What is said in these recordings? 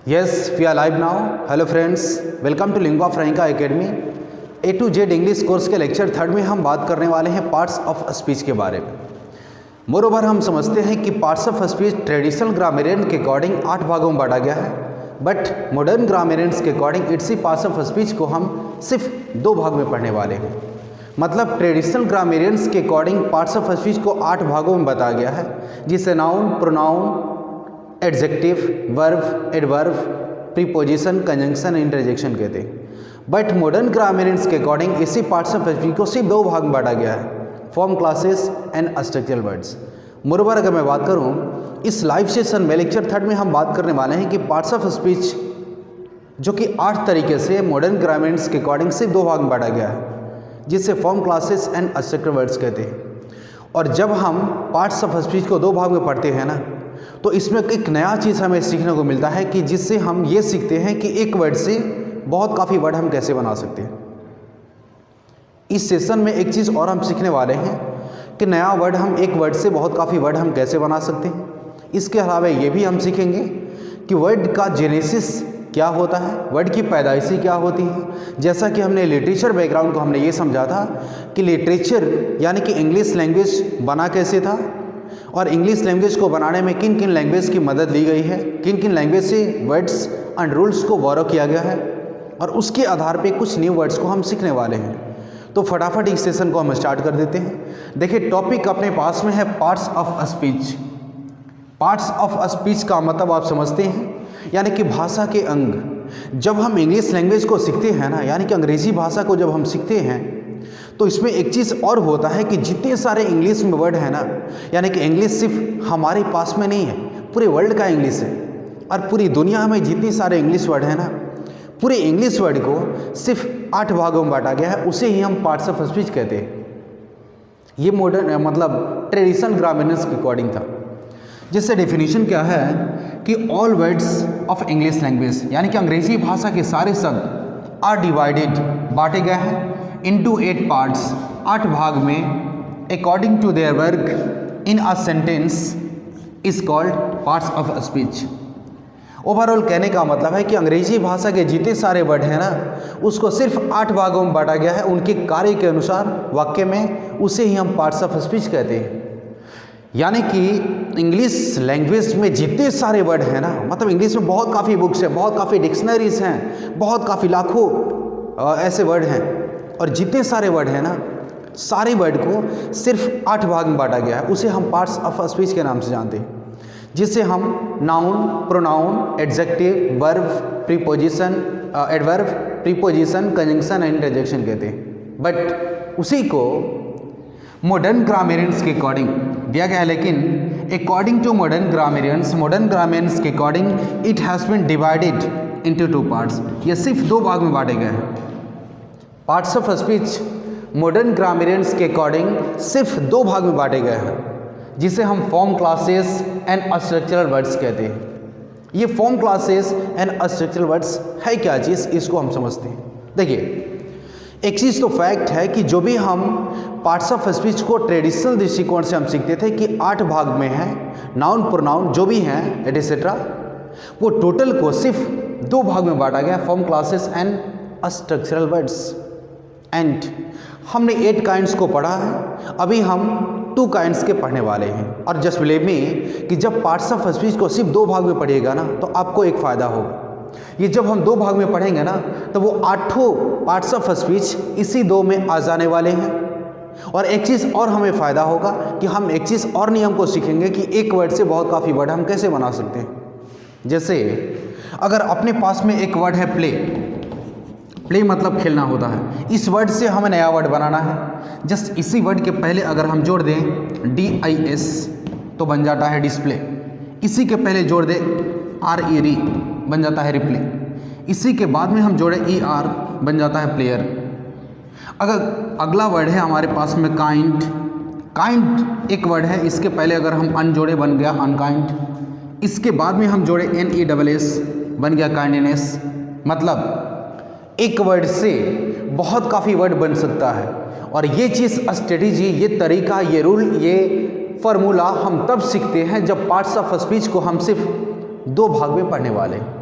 Yes, we are live now. Hello friends, welcome to Lingua Franca Academy. A to Z English course के lecture 3 में हम बात करने वाले हैं पार्ट्स ऑफ स्पीच के बारे में। मोरोवर हम समझते हैं कि parts of speech traditional grammarian के अकॉर्डिंग 8 भागों में बांटा गया है, बट मॉडर्न ग्रामेरियंस के अकॉर्डिंग इसी पार्ट्स ऑफ स्पीच को हम सिर्फ 2 भाग में पढ़ने वाले हैं। मतलब ट्रेडिशनल ग्रामेरियंस के अकॉर्डिंग पार्ट्स ऑफ स्पीच को 8 भागों में बताया गया है, जिसे noun, pronoun, adjective, verb, adverb, preposition, conjunction, interjection कहते हैं। बट मॉडर्न ग्रामेरियंस के अकॉर्डिंग इसी पार्ट्स ऑफ स्पीच को सिर्फ 2 भाग में बांटा गया है, form classes and structural words. Moreover अगर मैं बात करूं, इस लाइव सेशन में लेक्चर 3 में हम बात करने वाले हैं कि पार्ट्स ऑफ स्पीच जो कि 8 तरीके से मॉडर्न ग्रामेरियंस के अकॉर्डिंग सिर्फ 2 भाग में बांटा गया है, जिसे form classes and structural words कहते हैं। और जब हम पार्ट्स ऑफ स्पीच को 2 भाग में पढ़ते हैं ना, तो इसमें एक नया चीज़ हमें सीखने को मिलता है कि जिससे हम ये सीखते हैं कि एक वर्ड से बहुत काफ़ी वर्ड हम कैसे बना सकते हैं। इस सेशन में एक चीज़ और हम सीखने वाले हैं कि नया वर्ड हम एक वर्ड से बहुत काफ़ी वर्ड हम कैसे बना सकते हैं। इसके अलावा ये भी हम सीखेंगे कि वर्ड का जेनेसिस क्या होता है, वर्ड की पैदाइशी क्या होती है। जैसा कि हमने लिटरेचर बैकग्राउंड को हमने ये समझा था कि लिटरेचर यानी कि इंग्लिश लैंग्वेज बना कैसे था, और इंग्लिश लैंग्वेज को बनाने में किन किन लैंग्वेज की मदद ली गई है, किन किन लैंग्वेज से वर्ड्स एंड रूल्स को बोरो किया गया है, और उसके आधार पे कुछ न्यू वर्ड्स को हम सीखने वाले हैं। तो फटाफट इस सेशन को हम स्टार्ट कर देते हैं। देखिए, टॉपिक अपने पास में है parts of speech. Parts of speech का मतलब आप समझते हैं, यानी कि भाषा के अंग। जब हम इंग्लिश लैंग्वेज को सीखते हैं ना, यानी कि अंग्रेज़ी भाषा को जब हम सीखते हैं, तो इसमें एक चीज़ और होता है कि जितने सारे इंग्लिश में वर्ड है ना, यानी कि इंग्लिश सिर्फ हमारे पास में नहीं है, पूरे वर्ल्ड का इंग्लिश है। और पूरी दुनिया में जितने सारे इंग्लिश वर्ड है ना, पूरे इंग्लिश वर्ड को सिर्फ 8 भागों में बांटा गया है, उसे ही हम पार्ट्स ऑफ स्पीच कहते हैं। ये मॉडर्न मतलब ट्रेडिशनल ग्रामेरियंस के अकॉर्डिंग था। जिससे डेफिनेशन क्या है कि all words of English language, यानी कि अंग्रेजी भाषा के सारे शब्द आर डिवाइडेड, बांटे गए हैं into 8 parts, 8 भाग में, according to their work in a sentence is called parts of speech। Overall कहने का मतलब है कि अंग्रेजी भाषा के जितने सारे वर्ड हैं ना, उसको सिर्फ 8 भागों में बांटा गया है उनके कार्य के अनुसार वाक्य में, उसे ही हम पार्ट्स ऑफ स्पीच कहते हैं। यानी कि इंग्लिश लैंग्वेज में जितने सारे वर्ड हैं ना, मतलब इंग्लिश में बहुत काफ़ी बुक्स हैं, बहुत काफ़ी डिक्शनरीज हैं, बहुत काफ़ी लाखों ऐसे वर्ड हैं, और जितने सारे वर्ड हैं ना, सारे वर्ड को सिर्फ 8 भाग में बांटा गया है, उसे हम पार्ट्स ऑफ स्पीच के नाम से जानते हैं। जिसे हम noun, pronoun, adjective, verb, preposition, adverb, preposition, conjunction and interjection कहते हैं। बट उसी को मॉडर्न ग्रामेरियंस के अकॉर्डिंग दिया गया है, लेकिन अकॉर्डिंग टू मॉडर्न ग्रामेरियंस के according it has been divided into 2 parts. ये सिर्फ 2 भाग में बांटे गए हैं। Parts of speech modern grammarians के अकॉर्डिंग सिर्फ 2 भाग में बांटे गए हैं, जिसे हम form classes and structural words कहते हैं। ये form classes and structural words है क्या चीज़, इसको हम समझते हैं। देखिए, एक चीज़ तो फैक्ट है कि जो भी हम पार्ट्स ऑफ स्पीच को ट्रेडिशनल दृष्टिकोण से हम सीखते थे कि 8 भाग में है, नाउन, प्रोनाउन जो भी हैं एटसेट्रा, वो टोटल को सिर्फ 2 भाग में बांटा गया, form classes and structural words. And हमने 8 काइंड्स को पढ़ा है, अभी हम 2 काइंड्स के पढ़ने वाले हैं। और जस्ट बिलीव मी कि जब पार्ट्स ऑफ स्पीच को सिर्फ 2 भाग में पढ़िएगा ना, तो आपको एक फ़ायदा होगा। ये जब हम 2 भाग में पढ़ेंगे ना, तो वो 8 पार्ट्स ऑफ स्पीच इसी 2 में आ जाने वाले हैं। और एक चीज़ और हमें फ़ायदा होगा कि हम एक चीज़ और नियम को सीखेंगे कि एक वर्ड से बहुत काफ़ी वर्ड हम कैसे बना सकते हैं। जैसे अगर अपने पास में एक वर्ड है प्ले, प्ले मतलब खेलना होता है, इस वर्ड से हमें नया वर्ड बनाना है। जस्ट इसी वर्ड के पहले अगर हम जोड़ दें DIS तो बन जाता है डिस्प्ले, इसी के पहले जोड़ दें RERE बन जाता है रिप्ले, इसी के बाद में हम जोड़े ER बन जाता है प्लेयर। अगर अगला वर्ड है हमारे पास में काइंड, काइंड एक वर्ड है, इसके पहले अगर हम अन जोड़े बन गया अनकाइंड, इसके बाद में हम जोड़े NESS बन गया काइंडनेस। मतलब एक वर्ड से बहुत काफ़ी वर्ड बन सकता है। और ये चीज़, स्ट्रेटेजी, ये तरीका, ये रूल, ये फार्मूला हम तब सीखते हैं जब पार्ट्स ऑफ स्पीच को हम सिर्फ 2 भाग में पढ़ने वाले हैं।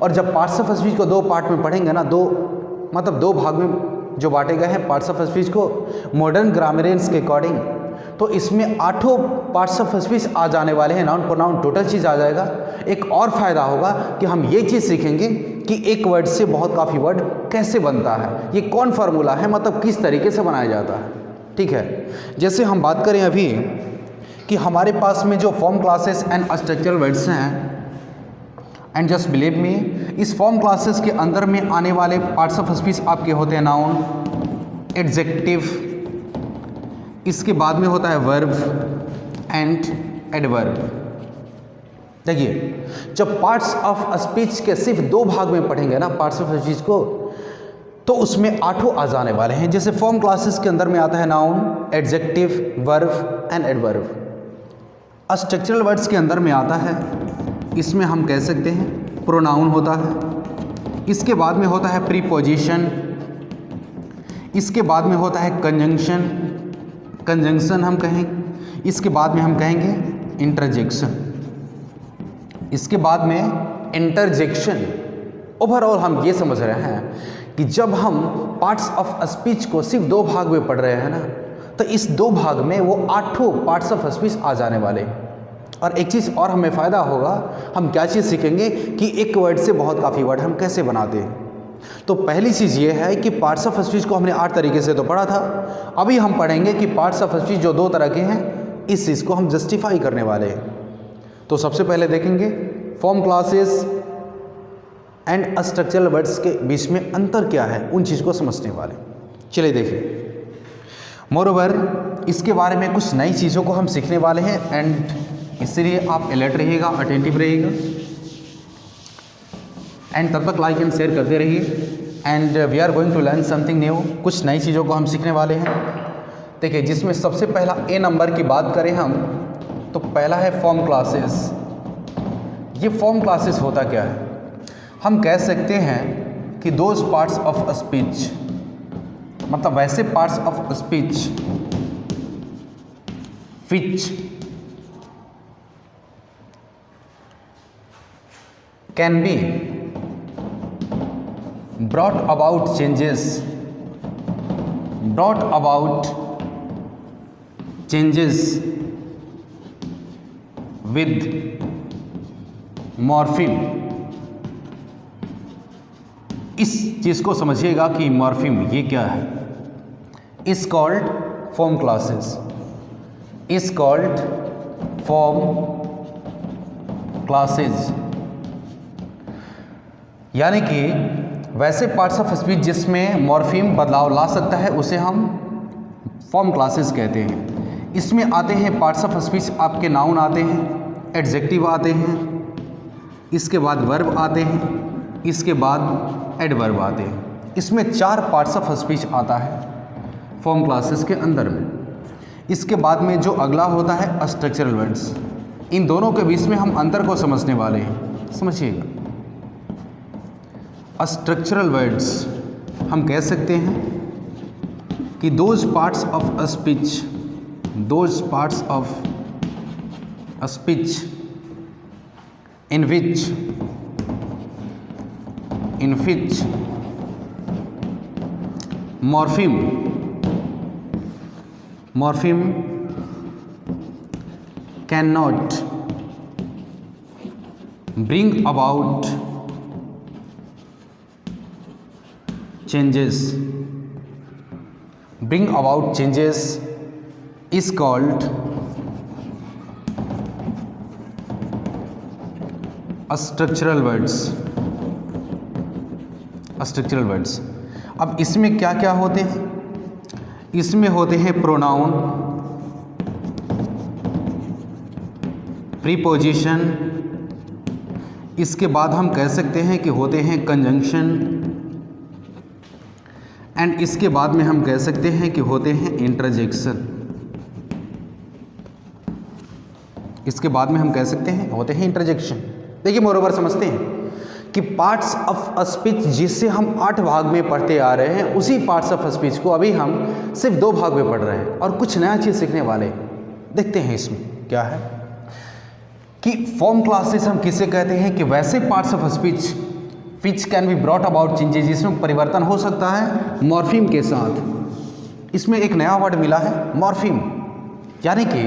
और जब पार्ट्स ऑफ स्पीच को दो पार्ट में पढ़ेंगे ना, दो भाग में जो बांटे गए हैं पार्ट्स ऑफ स्पीच को मॉडर्न ग्रामरियंस के अकॉर्डिंग, तो इसमें 8 पार्ट्स ऑफ स्पीच आ जाने वाले हैं, नाउन प्रोनाउन टोटल चीज़ आ जाएगा। एक और फ़ायदा होगा कि हम ये चीज़ सीखेंगे कि एक वर्ड से बहुत काफ़ी वर्ड कैसे बनता है, ये कौन फार्मूला है, मतलब किस तरीके से बनाया जाता है। ठीक है, जैसे हम बात करें अभी कि हमारे पास में जो form classes and structural words हैं, एंड जस्ट बिलीव मी, इस फॉर्म क्लासेस के अंदर में आने वाले पार्ट्स ऑफ स्पीच आपके होते हैं नाउन, एडजेक्टिव, इसके बाद में होता है वर्ब एंड एडवर्ब। देखिए, जब पार्ट्स ऑफ स्पीच के सिर्फ 2 भाग में पढ़ेंगे ना पार्ट्स ऑफ स्पीच को, तो उसमें 8 आ जाने वाले हैं। जैसे फॉर्म क्लासेस के अंदर में आता है noun, adjective, verb and adverb. Structural words के अंदर में आता है, इसमें हम कह सकते हैं प्रोनाउन होता है, इसके बाद में होता है प्रीपोजिशन, इसके बाद में होता है कंजंक्शन हम कहेंगे, इसके बाद में हम कहेंगे इंटरजेक्शन, इसके बाद में इंटरजेक्शन। ओवरऑल हम ये समझ रहे हैं कि जब हम पार्ट्स ऑफ स्पीच को सिर्फ 2 भाग में पढ़ रहे हैं ना, तो इस 2 भाग में वो 8 पार्ट्स ऑफ स्पीच आ जाने वाले। और एक चीज़ और हमें फ़ायदा होगा, हम क्या चीज़ सीखेंगे कि एक वर्ड से बहुत काफ़ी वर्ड हम कैसे बनाते हैं। तो पहली चीज़ ये है कि पार्ट्स ऑफ स्पीच को हमने 8 तरीके से तो पढ़ा था, अभी हम पढ़ेंगे कि पार्ट्स ऑफ स्पीच जो 2 तरह के हैं, इस चीज़ को हम जस्टिफाई करने वाले हैं। तो सबसे पहले देखेंगे form classes and structural words के बीच में अंतर क्या है, उन चीज़ को समझने वाले। चलिए देखिए, मोरोवर इसके बारे में कुछ नई चीज़ों को हम सीखने वाले हैं, एंड इसलिए आप अलर्ट रहिएगा, अटेंटिव रहिएगा, एंड तब तक लाइक एंड शेयर करते रहिए। And we are going to learn something new, कुछ नई चीज़ों को हम सीखने वाले हैं। देखिए, जिसमें सबसे पहला ए नंबर की बात करें हम, तो पहला है फॉर्म क्लासेस। ये फॉर्म क्लासेस होता क्या है? हम कह सकते हैं कि दोज पार्ट्स ऑफ स्पीच, मतलब वैसे parts of speech which can be brought about changes with morpheme. इस चीज़ को समझिएगा कि मॉर्फिम ये क्या है। Is called form classes, is called form classes, यानी कि वैसे पार्ट्स ऑफ स्पीच जिसमें मॉर्फिम बदलाव ला सकता है उसे हम फॉर्म क्लासेस कहते हैं। इसमें आते हैं पार्ट्स ऑफ स्पीच, आपके नाउन आते हैं, एडजेक्टिव आते हैं, इसके बाद वर्ब आते हैं, इसके बाद एडवर्ब आते हैं। इसमें 4 पार्ट्स ऑफ स्पीच आता है फॉर्म क्लासेस के अंदर में। इसके बाद में जो अगला होता है स्ट्रक्चरल वर्ड्स, इन दोनों के बीच में हम अंतर को समझने वाले हैं। समझिएगा, स्ट्रक्चरल वर्ड्स हम कह सकते हैं कि those parts of speech in which morpheme cannot bring about changes is called structural words. अब इसमें क्या क्या होते हैं? इसमें होते हैं प्रोनाउन, प्रीपोजिशन, इसके बाद हम कह सकते हैं कि होते हैं कंजंक्शन, एंड इसके बाद में हम कह सकते हैं कि होते हैं इंटरजेक्शन। इसके बाद में हम कह सकते हैं होते हैं इंटरजेक्शन। देखिए, मोरोवर समझते हैं कि पार्ट्स ऑफ स्पीच जिससे हम 8 भाग में पढ़ते आ रहे हैं, उसी पार्ट्स ऑफ स्पीच को अभी हम सिर्फ 2 भाग में पढ़ रहे हैं और कुछ नया चीज़ सीखने वाले। देखते हैं इसमें क्या है कि फॉर्म क्लासेस हम किसे कहते हैं कि वैसे parts of speech which can be brought about changes, जिसमें परिवर्तन हो सकता है मॉर्फीम के साथ। इसमें एक नया वर्ड मिला है मॉर्फीम, यानी कि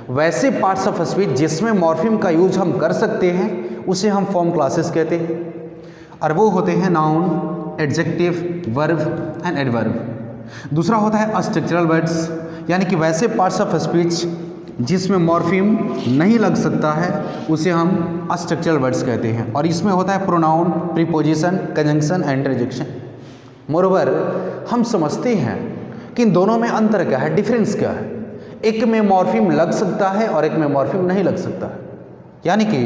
वैसे पार्ट्स ऑफ स्पीच जिसमें मॉर्फीम का यूज हम कर सकते हैं उसे हम फॉर्म क्लासेस कहते हैं, और वो होते हैं noun, adjective, verb and adverb. दूसरा होता है स्ट्रक्चरल वर्ड्स, यानी कि वैसे पार्ट्स ऑफ स्पीच जिसमें मॉर्फीम नहीं लग सकता है उसे हम स्ट्रक्चरल वर्ड्स कहते हैं, और इसमें होता है pronoun, preposition, conjunction and interjection. Moreover हम समझते हैं कि इन दोनों में अंतर क्या है, डिफरेंस क्या है। एक में मॉर्फीम लग सकता है और एक में मॉर्फीम नहीं लग सकता है, यानी कि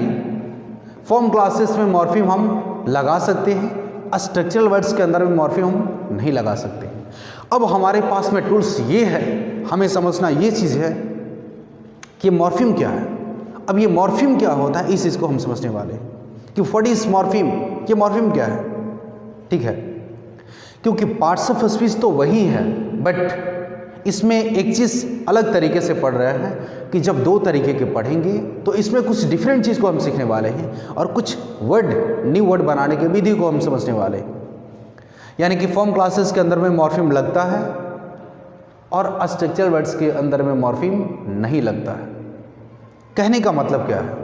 फॉर्म क्लासेस में मॉर्फीम हम लगा सकते हैं, स्ट्रक्चरल वर्ड्स के अंदर में मॉर्फीम हम नहीं लगा सकते। अब हमारे पास में टूल्स ये है, हमें समझना ये चीज़ है कि मॉर्फीम क्या है। अब ये मॉर्फीम क्या होता है इस चीज़ को हम समझने वाले हैं कि व्हाट इज मॉर्फीम, ये मॉर्फीम क्या है। ठीक है, क्योंकि पार्ट्स ऑफ स्पीच तो वही है, बट इसमें एक चीज़ अलग तरीके से पढ़ रहे हैं कि जब दो तरीके के पढ़ेंगे तो इसमें कुछ डिफरेंट चीज़ को हम सीखने वाले हैं और कुछ वर्ड, न्यू वर्ड बनाने के विधि को हम समझने वाले हैं। यानी कि फॉर्म क्लासेस के अंदर में मॉर्फीम लगता है और स्ट्रक्चरल वर्ड्स के अंदर में मॉर्फीम नहीं लगता है। कहने का मतलब क्या है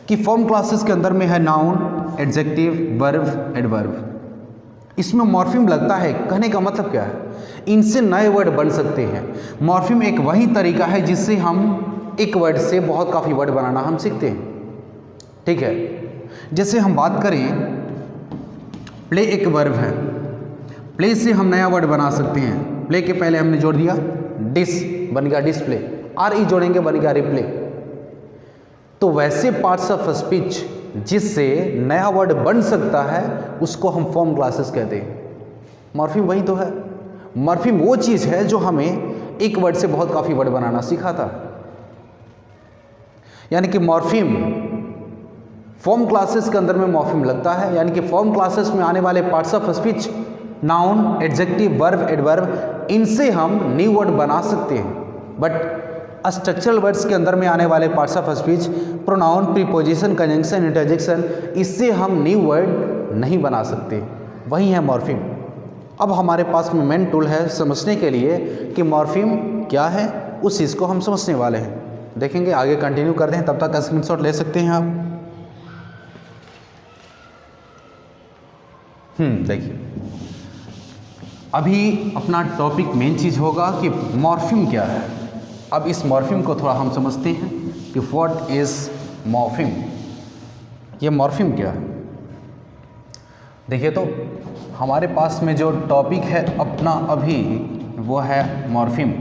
कि फॉर्म क्लासेस के अंदर में है नाउन, एडजेक्टिव, वर्ब, एडवर्ब, इसमें मॉर्फीम लगता है। कहने का मतलब क्या है, इनसे नए वर्ड बन सकते हैं। मॉर्फीम एक वही तरीका है जिससे हम एक वर्ड से बहुत काफ़ी वर्ड बनाना हम सीखते हैं। ठीक है, जैसे हम बात करें प्ले एक वर्ब है, प्ले से हम नया वर्ड बना सकते हैं। प्ले के पहले हमने जोड़ दिया डिस, बन गया डिस्प्ले, RE जोड़ेंगे बन गया रिप्ले। तो वैसे पार्ट्स ऑफ स्पीच जिससे नया वर्ड बन सकता है उसको हम फॉर्म क्लासेस कहते हैं। मॉर्फीम वही तो है, मॉर्फीम वो चीज़ है जो हमें एक वर्ड से बहुत काफ़ी वर्ड बनाना सिखाता है। यानी कि मॉर्फीम फॉर्म क्लासेस के अंदर में मॉर्फीम लगता है, यानी कि फॉर्म क्लासेस में आने वाले parts of speech noun, adjective, verb, adverb, इनसे हम न्यू वर्ड बना सकते हैं। बट स्ट्रक्चरल वर्ड्स के अंदर में आने वाले parts of speech pronoun, preposition, conjunction, interjection, इससे हम न्यू वर्ड नहीं बना सकते। वही है मॉर्फीम। अब हमारे पास में मेन टूल है समझने के लिए कि मॉर्फीम क्या है, उस चीज़ को हम समझने वाले हैं। देखेंगे, आगे कंटिन्यू करते हैं, तब तक स्क्रीनशॉट ले सकते हैं आप। देखिए, अभी अपना टॉपिक मेन चीज़ होगा कि मॉर्फीम क्या है। अब इस मॉर्फीम को थोड़ा हम समझते हैं कि व्हाट इज़ मॉर्फीम, ये मॉर्फीम क्या है। देखिए, तो हमारे पास में जो टॉपिक है अपना अभी वो है मॉर्फीम।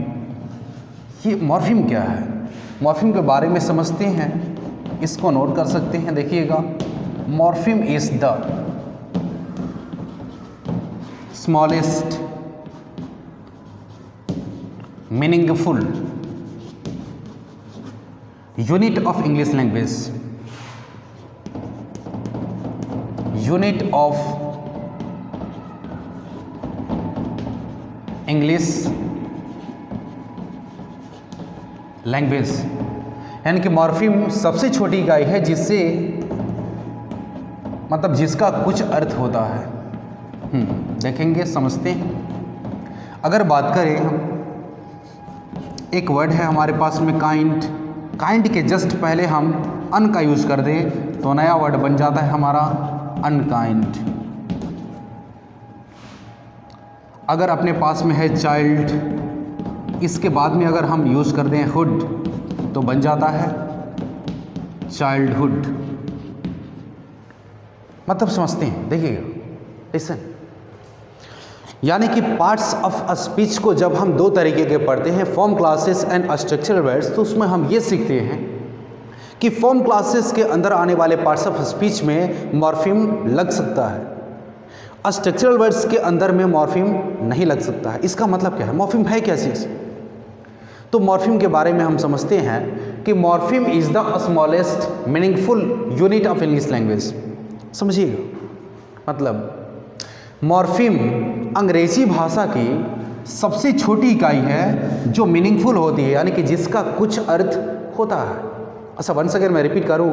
ये मॉर्फीम क्या है, मॉर्फीम के बारे में समझते हैं, इसको नोट कर सकते हैं। देखिएगा, morpheme is the smallest meaningful unit of English language, unit of English language. यानी कि मॉर्फीम सबसे छोटी इकाई है जिससे मतलब जिसका कुछ अर्थ होता है। देखेंगे, समझते हैं। अगर बात करें हम, एक वर्ड है हमारे पास में काइंड, काइंड के जस्ट पहले हम अन का यूज़ कर दें तो नया वर्ड बन जाता है हमारा अनकाइंड। अगर अपने पास में है चाइल्ड, इसके बाद में अगर हम यूज़ कर दें हुड तो बन जाता है चाइल्डहुड। मतलब समझते हैं, देखिएगा, लिसन। यानी कि पार्ट्स ऑफ स्पीच को जब हम दो तरीके के पढ़ते हैं, form classes and structural words, तो उसमें हम ये सीखते हैं कि फॉर्म क्लासेस के अंदर आने वाले पार्ट्स ऑफ स्पीच में मॉर्फीम लग सकता है, स्ट्रक्चरल वर्ड्स के अंदर में मॉर्फीम नहीं लग सकता है। इसका मतलब क्या है, मॉर्फीम है क्या चीज़। तो मॉर्फीम के बारे में हम समझते हैं कि morpheme is the smallest meaningful unit of English language. समझिएगा, मतलब मॉर्फीम अंग्रेजी भाषा की सबसे छोटी इकाई है जो मीनिंगफुल होती है, यानी कि जिसका कुछ अर्थ होता है। अच्छा, वन सेकेंड मैं रिपीट करूँ।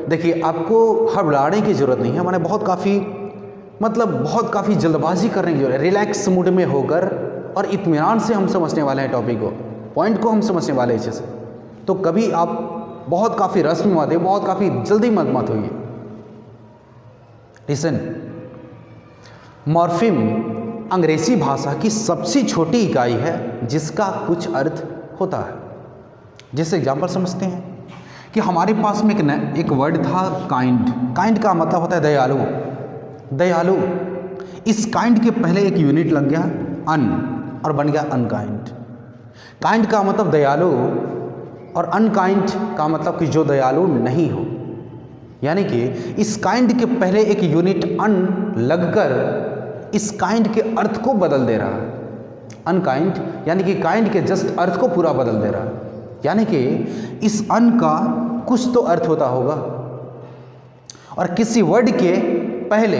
देखिए, आपको घबराने की ज़रूरत नहीं है, मैंने बहुत काफ़ी मतलब बहुत काफ़ी जल्दबाजी करने की जरूरत है, रिलैक्स मूड में होकर और इत्मीनान से हम समझने वाले हैं टॉपिक को, पॉइंट को हम समझने वाले हैं अच्छे से। तो कभी आप बहुत काफ़ी रस में मत, बहुत काफ़ी जल्दी मत होइए। लिसन, मॉर्फिम अंग्रेजी भाषा की सबसे छोटी इकाई है जिसका कुछ अर्थ होता है। जैसे एग्जाम्पल समझते हैं कि हमारे पास में एक वर्ड था काइंड। काइंड का मतलब होता है दयालु। दयालु, इस काइंड के पहले एक यूनिट लग गया अन और बन गया अनकाइंड। काइंड का मतलब दयालु और अनकाइंड का मतलब कि जो दयालु नहीं हो, यानी कि इस काइंड के पहले एक यूनिट अन लगकर इस काइंड के अर्थ को बदल दे रहा है। अनकाइंड यानी कि काइंड के जस्ट अर्थ को पूरा बदल दे रहा है, यानी कि इस अन का कुछ तो अर्थ होता होगा और किसी वर्ड के पहले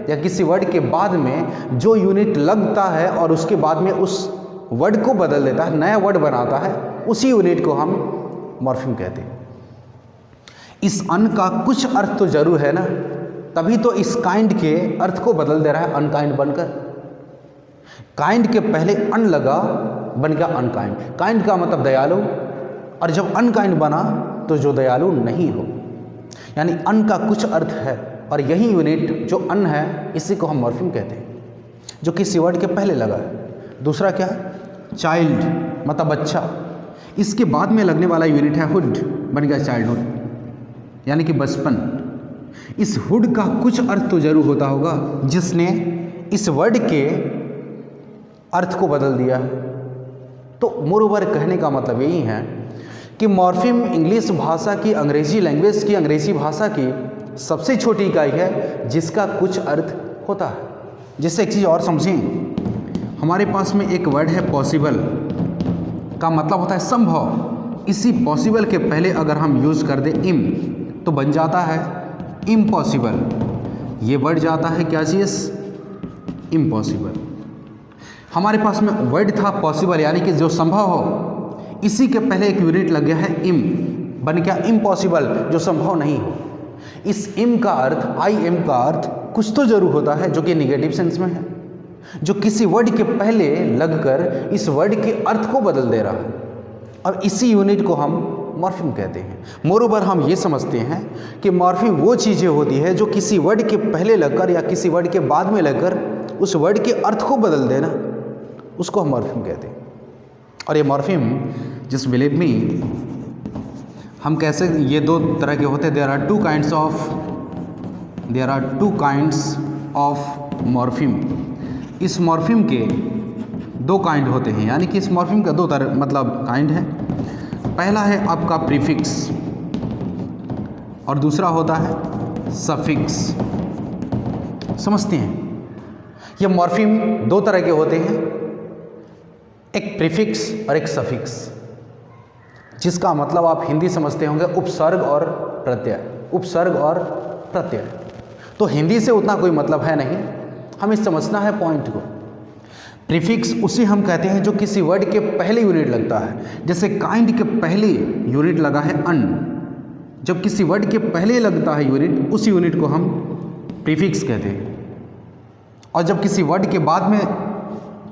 या किसी वर्ड के बाद में जो यूनिट लगता है और उसके बाद में उस वर्ड को बदल देता है, नया वर्ड बनाता है, उसी यूनिट को हम मॉर्फिम कहते हैं। इस अन का कुछ अर्थ तो जरूर है ना, तभी तो इस काइंड के अर्थ को बदल दे रहा है अनकाइंड बनकर। काइंड के पहले अन लगा, बन गया अनकाइंड। काइंड का मतलब दयालु, और जब अनकाइंड बना तो जो दयालु नहीं हो, यानी अन का कुछ अर्थ है और यही यूनिट जो अन है इसी को हम मॉर्फिम कहते हैं, जो किसी वर्ड के पहले लगा है। दूसरा क्या है? चाइल्ड मतलब बच्चा। इसके बाद में लगने वाला यूनिट है हुड, बन गया चाइल्डहुड, यानी कि बचपन। इस हुड का कुछ अर्थ तो जरूर होता होगा जिसने इस वर्ड के अर्थ को बदल दिया। तो मोरोवर कहने का मतलब यही है कि मॉर्फिम इंग्लिश भाषा की, अंग्रेजी लैंग्वेज की, अंग्रेजी भाषा की सबसे छोटी इकाई है जिसका कुछ अर्थ होता है। जिससे एक चीज़ और समझें, हमारे पास में एक वर्ड है पॉसिबल, का मतलब होता है संभव। इसी पॉसिबल के पहले अगर हम यूज़ कर दें इम तो बन जाता है इम्पॉसिबल। ये वर्ड जाता है क्या चीज़? इम्पॉसिबल। हमारे पास में वर्ड था पॉसिबल यानी कि जो संभव हो, इसी के पहले एक यूनिट लग गया है इम, बन गया इम्पॉसिबल, जो संभव नहीं हो। इस इम का अर्थ, आई एम का अर्थ कुछ तो जरूर होता है जो कि निगेटिव सेंस में है, जो किसी वर्ड के पहले लगकर इस वर्ड के अर्थ को बदल दे रहा है। अब इसी यूनिट को हम मॉर्फिम कहते हैं। मोरोवर हम ये समझते हैं कि मॉर्फिम वो चीज़ें होती है जो किसी वर्ड के पहले लगकर या किसी वर्ड के बाद में लगकर उस वर्ड के अर्थ को बदल देना, उसको हम मॉर्फिम कहते हैं। और ये मॉर्फिम, जस्ट बिलीव मी, हम कैसे, ये दो तरह के होते हैं। There are two kinds of morpheme. इस मॉर्फिम के दो काइंड होते हैं, यानी कि इस मॉर्फिम का दो तरह मतलब काइंड है। पहला है आपका प्रीफिक्स और दूसरा होता है सफिक्स। समझते हैं? ये मॉर्फिम दो तरह के होते हैं, एक प्रीफिक्स और एक सफिक्स, जिसका मतलब आप हिंदी समझते होंगे उपसर्ग और प्रत्यय। उपसर्ग और प्रत्यय तो हिंदी से उतना कोई मतलब है नहीं, हमें समझना है पॉइंट को। प्रीफिक्स उसे हम कहते हैं जो किसी वर्ड के पहले यूनिट लगता है। जैसे काइंड के पहले यूनिट लगा है अन, जब किसी वर्ड के पहले लगता है यूनिट, उस यूनिट को हम प्रीफिक्स कहते हैं। और जब किसी वर्ड के बाद में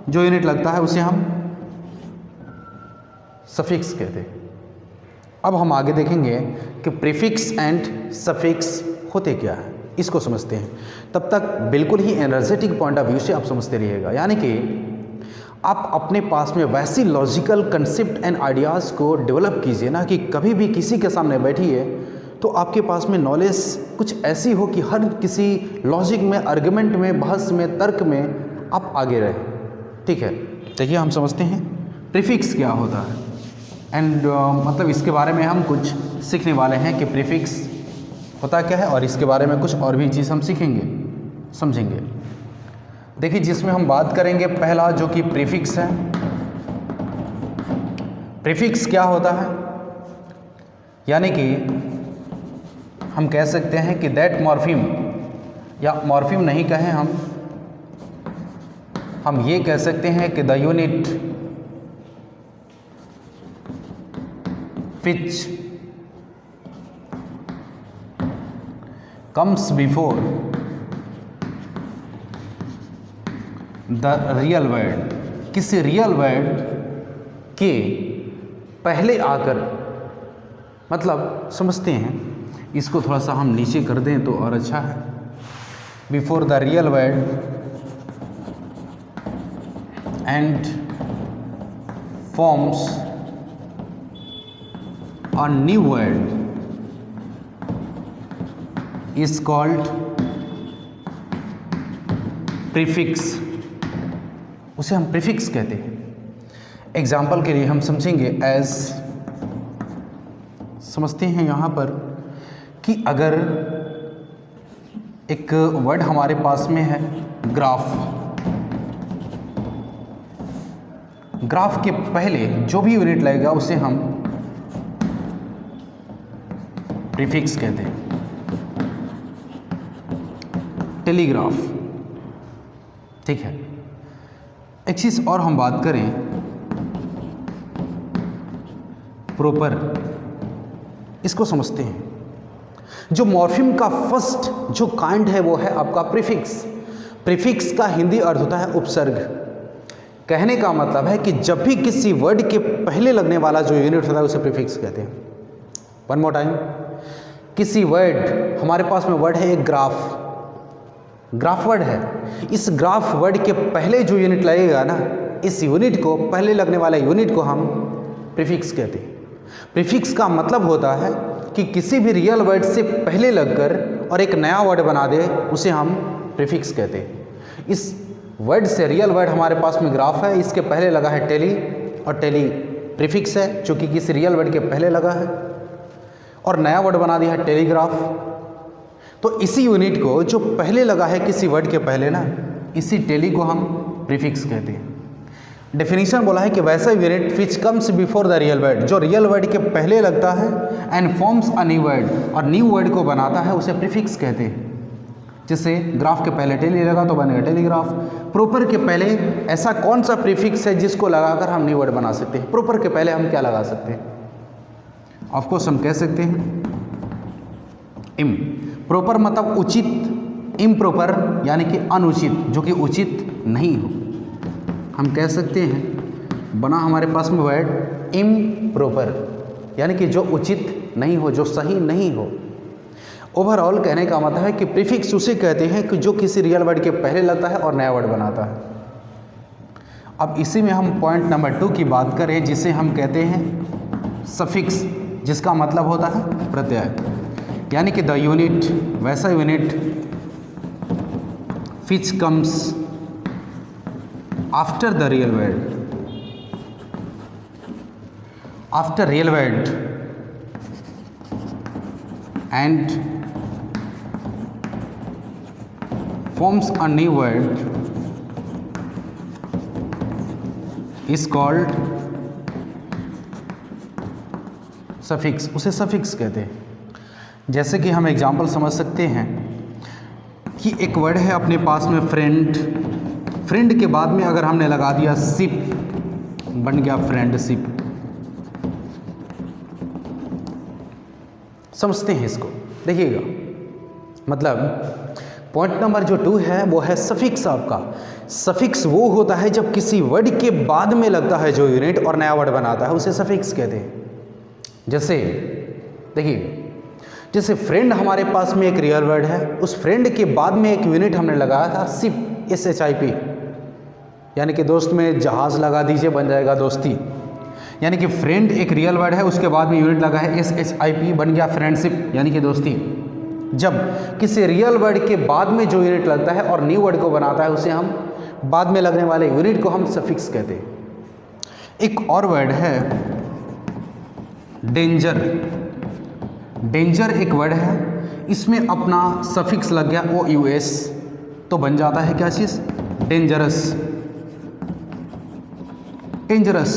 जो यूनिट लगता है उसे हम सफिक्स कहते हैं। अब हम आगे देखेंगे कि प्रीफिक्स एंड सफिक्स होते क्या है, इसको समझते हैं। तब तक बिल्कुल ही एनर्जेटिक पॉइंट ऑफ व्यू से आप समझते रहिएगा, यानी कि आप अपने पास में वैसी लॉजिकल कंसेप्ट एंड आइडियाज़ को डेवलप कीजिए ना कि कभी भी किसी के सामने बैठिए तो आपके पास में नॉलेज कुछ ऐसी हो कि हर किसी लॉजिक में, आर्गुमेंट में, बहस में, तर्क में आप आगे रहें। ठीक है, देखिए हम समझते हैं प्रीफिक्स क्या होता है एंड मतलब इसके बारे में हम कुछ सीखने वाले हैं कि प्रीफिक्स होता क्या है, और इसके बारे में कुछ और भी चीज़ हम सीखेंगे, समझेंगे। देखिए जिसमें हम बात करेंगे पहला जो कि प्रीफिक्स है। प्रीफिक्स क्या होता है, यानी कि हम कह सकते हैं कि दैट मॉर्फिम, या मॉर्फिम नहीं कहें हम ये कह सकते हैं कि the unit which comes before the real word, किसी रियल वर्ड के पहले आकर, मतलब समझते हैं, इसको थोड़ा सा हम नीचे कर दें तो और अच्छा है। Before the real word and forms a new word is called prefix, उसे हम प्रीफिक्स कहते हैं। एग्जाम्पल के लिए हम समझेंगे एज, समझते हैं यहाँ पर कि अगर एक वर्ड हमारे पास में है ग्राफ, ग्राफ के पहले जो भी यूनिट लगेगा उसे हम प्रीफिक्स कहते हैं। टेलीग्राफ, ठीक है। एक चीज़ और हम बात करें, प्रॉपर, इसको समझते हैं। जो मॉर्फिम का फर्स्ट जो काइंड है वो है आपका प्रीफिक्स। प्रीफिक्स का हिंदी अर्थ होता है उपसर्ग। कहने का मतलब है कि जब भी किसी वर्ड के पहले लगने वाला जो यूनिट होता है उसे प्रीफिक्स कहते हैं। वन मोर टाइम, किसी वर्ड, हमारे पास में वर्ड है एक ग्राफ, ग्राफ वर्ड है। इस ग्राफ वर्ड के पहले जो यूनिट लगेगा ना, इस यूनिट को, पहले लगने वाले यूनिट को हम प्रीफिक्स कहते हैं। प्रीफिक्स का मतलब होता है कि किसी भी रियल वर्ड से पहले लगकर और एक नया वर्ड बना दे, उसे हम प्रीफिक्स कहते हैं। इस वर्ड से, रियल वर्ड हमारे पास में ग्राफ है, इसके पहले लगा है टेली, और टेली प्रीफिक्स है जो कि किसी रियल वर्ड के पहले लगा है, और नया वर्ड बना दिया है टेलीग्राफ। तो इसी यूनिट को जो पहले लगा है किसी वर्ड के पहले ना, इसी टेली को हम प्रीफिक्स कहते हैं। डेफिनेशन बोला है कि वैसा unit which comes before the real word, जो रियल वर्ड के पहले लगता है, and forms a new word, और न्यू वर्ड को बनाता है, उसे प्रीफिक्स कहते हैं। जैसे ग्राफ के पहले टेली लगा तो बनेगा टेलीग्राफ। प्रॉपर के पहले ऐसा कौन सा प्रीफिक्स है जिसको लगाकर हम न्यू वर्ड बना सकते हैं? प्रॉपर के पहले हम क्या लगा सकते हैं? ऑफकोर्स हम कह सकते हैं इम। प्रॉपर मतलब उचित, इम्प्रॉपर यानी कि अनुचित, जो कि उचित नहीं हो। हम कह सकते हैं, बना हमारे पास में वर्ड इम्प्रॉपर, यानी कि जो उचित नहीं हो, जो सही नहीं हो। ओवरऑल कहने का मतलब है कि प्रीफिक्स उसे कहते हैं कि जो किसी रियल वर्ड के पहले लगता है और नया वर्ड बनाता है। अब इसी में हम पॉइंट नंबर 2 की बात करें, जिसे हम कहते हैं सफिक्स, जिसका मतलब होता है प्रत्यय, यानी कि द यूनिट, वैसा unit which comes after the real word, after real word and forms a new word is called suffix, उसे suffix कहते हैं। जैसे कि हम एग्जाम्पल समझ सकते हैं कि एक वर्ड है अपने पास में फ्रेंड, फ्रेंड के बाद में अगर हमने लगा दिया शिप, बन गया फ्रेंडशिप। समझते हैं इसको, देखिएगा। मतलब पॉइंट नंबर जो 2 है वो है सफिक्स। आपका सफिक्स वो होता है जब किसी वर्ड के बाद में लगता है जो यूनिट और नया वर्ड बनाता है, उसे सफिक्स कहते हैं। जैसे देखिए, जैसे फ्रेंड हमारे पास में एक रियल वर्ड है, उस फ्रेंड के बाद में एक यूनिट हमने लगाया था शिप, SHIP, यानी कि दोस्त में जहाज़ लगा दीजिए, बन जाएगा दोस्ती। यानी कि फ्रेंड एक रियल वर्ड है, उसके बाद में यूनिट लगा है SHIP, बन गया फ्रेंडशिप, यानी कि दोस्ती। जब किसी रियल वर्ड के बाद में जो यूनिट लगता है और न्यू वर्ड को बनाता है, उसे हम बाद में लगने वाले यूनिट को हम सफिक्स कहते हैं। एक और वर्ड है डेंजर। डेंजर एक वर्ड है, इसमें अपना सफिक्स लग गया OUS, तो बन जाता है क्या चीज़? डेंजरस। डेंजरस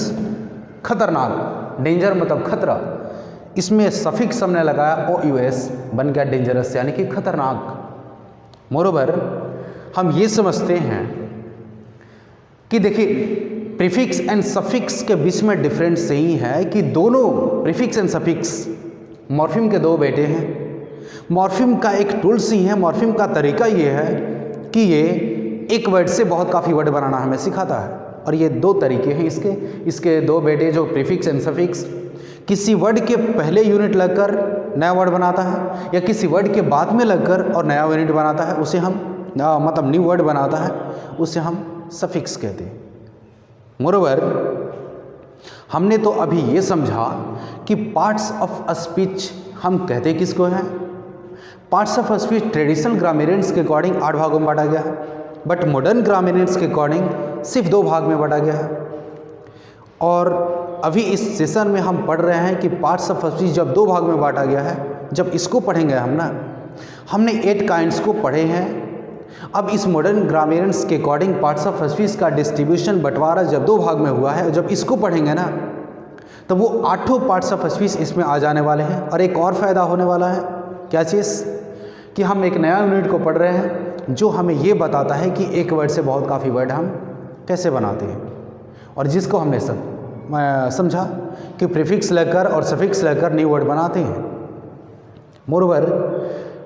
खतरनाक, डेंजर मतलब खतरा, इसमें सफिक्स हमने लगाया OUS, बन गया डेंजरस, यानी कि खतरनाक। मोरोवर हम ये समझते हैं कि देखिए, प्रीफिक्स एंड सफिक्स के बीच में डिफरेंस यही है कि दोनों प्रीफिक्स एंड सफिक्स मॉर्फिम के 2 बेटे हैं। मॉर्फिम का एक टूल्स ही है, मॉर्फिम का तरीका ये है कि ये एक वर्ड से बहुत काफ़ी वर्ड बनाना हमें सिखाता है। और ये दो तरीके हैं इसके दो बेटे जो प्रीफिक्स एंड सफिक्स, किसी वर्ड के पहले यूनिट लगकर नया वर्ड बनाता है या किसी वर्ड के बाद में लगकर और नया यूनिट बनाता है, उसे हम मतलब न्यू वर्ड बनाता है, उसे हम सफिक्स कहते हैं। मोरोवर हमने तो अभी ये समझा कि पार्ट्स ऑफ अ स्पीच हम कहते किसको हैं। Parts of a speech traditional grammarians के अकॉर्डिंग 8 भागों में बांटा गया है, बट मॉडर्न ग्रामेरियंस के अकॉर्डिंग सिर्फ 2 भाग में बांटा गया है। और अभी इस सेशन में हम पढ़ रहे हैं कि पार्ट्स ऑफ अ स्पीच जब 2 भाग में बांटा गया है, जब इसको पढ़ेंगे हम ना, हमने 8 काइंड्स को पढ़े हैं। अब इस मॉडर्न ग्रामेरियंस के अकॉर्डिंग पार्ट्स ऑफ स्पीच का डिस्ट्रीब्यूशन बंटवारा जब 2 भाग में हुआ है, जब इसको पढ़ेंगे ना तो वो 8 पार्ट्स ऑफ स्पीच इसमें आ जाने वाले हैं। और एक और फ़ायदा होने वाला है, क्या चीज़, कि हम एक नया यूनिट को पढ़ रहे हैं जो हमें ये बताता है कि एक वर्ड से बहुत काफ़ी वर्ड हम कैसे बनाते हैं, और जिसको हमने समझा कि प्रीफिक्स लगकर और सफिक्स लगकर न्यू वर्ड बनाते हैं। मोरओवर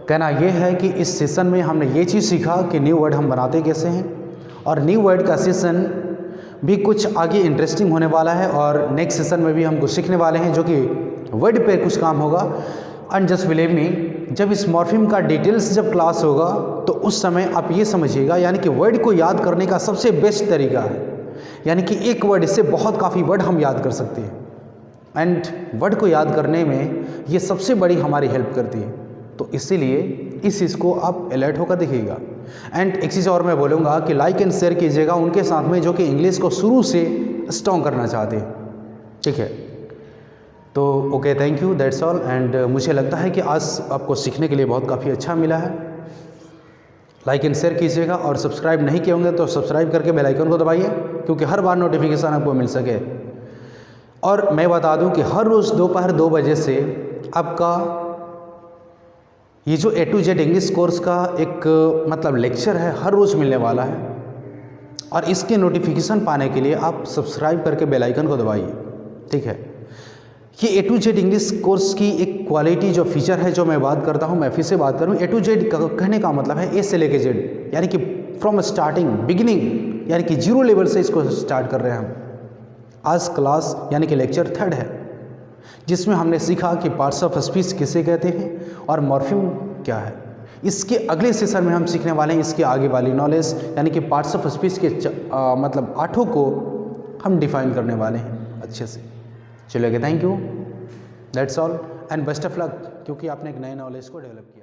कहना यह है कि इस सेशन में हमने ये चीज़ सीखा कि न्यू वर्ड हम बनाते कैसे हैं, और न्यू वर्ड का सेशन भी कुछ आगे इंटरेस्टिंग होने वाला है। और नेक्स्ट सेशन में भी हम कुछ सीखने वाले हैं जो कि वर्ड पे कुछ काम होगा। एंड जस्ट बिलीव मी, जब इस मॉर्फिम का डिटेल्स जब क्लास होगा तो उस समय आप ये समझिएगा, यानी कि वर्ड को याद करने का सबसे बेस्ट तरीका है, यानी कि एक वर्ड से बहुत काफ़ी वर्ड हम याद कर सकते हैं। एंड वर्ड को याद करने में ये सबसे बड़ी हमारी हेल्प करती है। तो इसीलिए इस चीज़ को आप अलर्ट होकर देखिएगा। एंड एक चीज़ और मैं बोलूँगा कि लाइक एंड शेयर कीजिएगा उनके साथ में जो कि इंग्लिश को शुरू से स्ट्रॉन्ग करना चाहते हैं, ठीक है। तो okay, thank you, that's all. And मुझे लगता है कि आज आपको सीखने के लिए बहुत काफ़ी अच्छा मिला है। लाइक एंड शेयर कीजिएगा, और सब्सक्राइब नहीं किए होंगे तो सब्सक्राइब करके बेल आइकन को दबाइए, क्योंकि हर बार नोटिफिकेशन आपको मिल सके। और मैं बता दूं कि हर रोज़ दोपहर 2 बजे से आपका ये जो A to Z English course का एक मतलब लेक्चर है, हर रोज़ मिलने वाला है। और इसके नोटिफिकेशन पाने के लिए आप सब्सक्राइब करके बेल आइकन को दबाइए, ठीक है। ये A to Z English course की एक क्वालिटी जो फीचर है जो मैं बात करता हूँ, मैं फिर से बात करूँ, A to Z कहने का मतलब है A से लेके Z, यानी कि फ्रॉम स्टार्टिंग बिगिनिंग, यानी कि 0 लेवल से इसको स्टार्ट कर रहे हैं हम। आज क्लास यानी कि लेक्चर 3 है, जिसमें हमने सीखा कि पार्ट्स ऑफ स्पीच किसे कहते हैं और मॉर्फिम क्या है। इसके अगले सेशन में हम सीखने वाले हैं इसके आगे वाली नॉलेज, यानी कि पार्ट्स ऑफ स्पीच के मतलब 8 को हम डिफाइन करने वाले हैं अच्छे से। चलिए, thank you, that's all and best of luck, क्योंकि आपने एक नए नॉलेज को डेवलप किया।